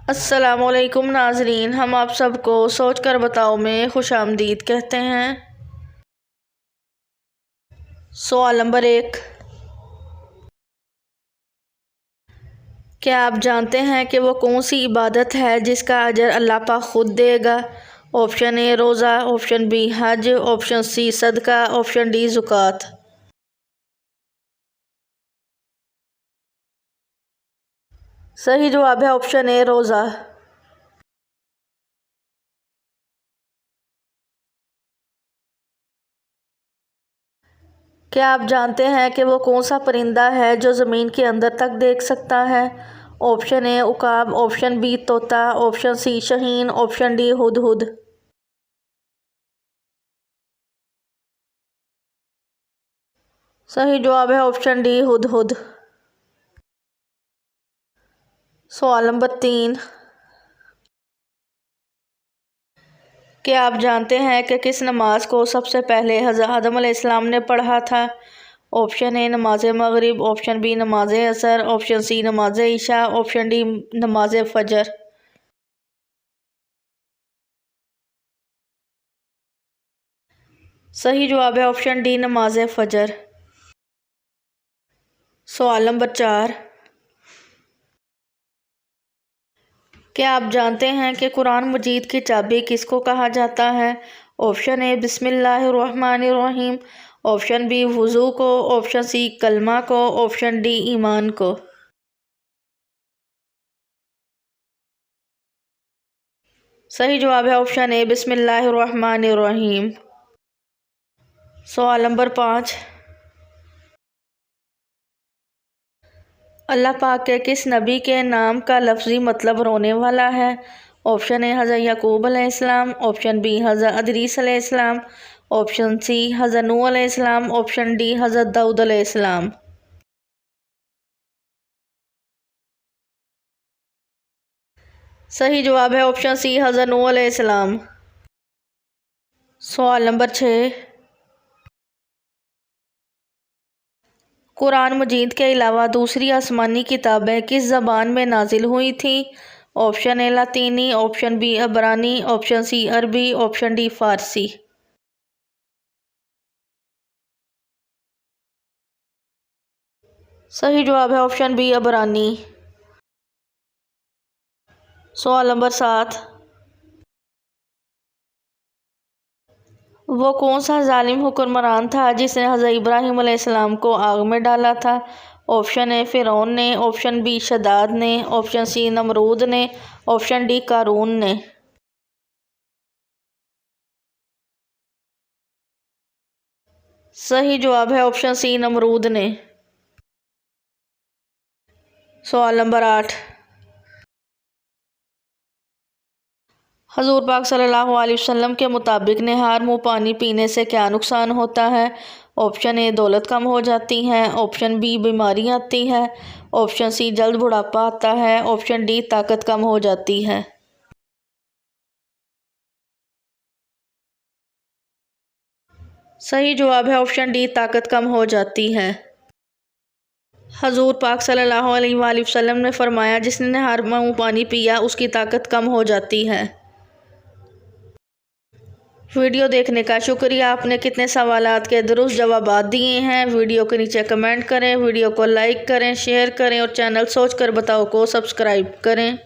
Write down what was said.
अस्सलामुअलैकुम नाजरीन, हम आप सबको सोच कर बताओ में खुशामदीद कहते हैं। सवाल नंबर 1, क्या आप जानते हैं कि वो कौन सी इबादत है जिसका अजर अल्लाह पाक खुद देगा? ऑप्शन ए रोज़ा, ऑप्शन बी हज, ऑप्शन सी सदका, ऑप्शन डी ज़ुकात। सही जवाब है ऑप्शन ए रोज़ा। क्या आप जानते हैं कि वो कौन सा परिंदा है जो ज़मीन के अंदर तक देख सकता है? ऑप्शन ए उकाब, ऑप्शन बी तोता, ऑप्शन सी शहीन, ऑप्शन डी हुदहुद। सही जवाब है ऑप्शन डी हुदहुद। सवाल नंबर 3, क्या आप जानते हैं कि किस नमाज को सबसे पहले हज़रत आदम अलैहिस्सलाम ने पढ़ा था? ऑप्शन ए नमाज मगरिब, ऑप्शन बी नमाज असर, ऑप्शन सी नमाज ईशा, ऑप्शन डी नमाज फजर। सही जवाब है ऑप्शन डी नमाज फजर। सवाल नंबर 4, क्या आप जानते हैं कि कुरान मजीद की चाबी किसको कहा जाता है? ऑप्शन ए बिस्मिल्लाहिर्रहमानिर्रहीम, ऑप्शन बी वज़ू को, ऑप्शन सी कलमा को, ऑप्शन डी ईमान को। सही जवाब है ऑप्शन ए बिस्मिल्लाहिर्रहमानिर्रहीम। सवाल नंबर 5, अल्लाह पाक के किस नबी के नाम का लफ्ज़ी मतलब रोने वाला है? ऑप्शन ए हज़रत याकूब अलैहिस्सलाम, ऑप्शन बी हज़रत अदरीस अलैहिस्सलाम, ऑप्शन सी हज़रत नूह अलैहिस्सलाम, ऑप्शन डी हज़रत दाऊद अलैहिस्सलाम। सही जवाब है ऑप्शन सी हज़रत नूह अलैहिस्सलाम। सवाल नंबर 6, कुरान मजीद के अलावा दूसरी आसमानी किताबें किस ज़बान में नाजिल हुई थी? ऑप्शन ए लातीनी, ऑप्शन बी अबरानी, ऑप्शन सी अरबी, ऑप्शन डी फ़ारसी। सही जवाब है ऑप्शन बी अबरानी। सवाल नंबर 7, वो कौन सा जालिम हुक्मरान था जिसने हज़रत इब्राहीम अलैहिस्सलाम को आग में डाला था? ऑप्शन ए फ़िरौन ने, ऑप्शन बी शद्दाद ने, ऑप्शन सी नमरूद ने, ऑप्शन डी कारून ने। सही जवाब है ऑप्शन सी नमरूद ने। सवाल नंबर 8, हजूर पाक सल्लल्लाहु अलैहि वसल्लम के मुताबिक निहार मुँह पानी पीने से क्या नुकसान होता है? ऑप्शन ए दौलत कम हो जाती है, ऑप्शन बी बीमारी आती है, ऑप्शन सी जल्द बुढ़ापा आता है, ऑप्शन डी ताकत कम हो जाती है। सही जवाब है ऑप्शन डी ताकत कम हो जाती है। हजूर पाक सल्लल्लाहु अलैहि वसल्लम ने फरमाया जिसने निहार मुँह पानी पिया उसकी ताकत कम हो जाती है। वीडियो देखने का शुक्रिया। आपने कितने सवालात के दुरुस्त जवाबात दिए हैं। वीडियो के नीचे कमेंट करें, वीडियो को लाइक करें, शेयर करें और चैनल सोच कर बताओ को सब्सक्राइब करें।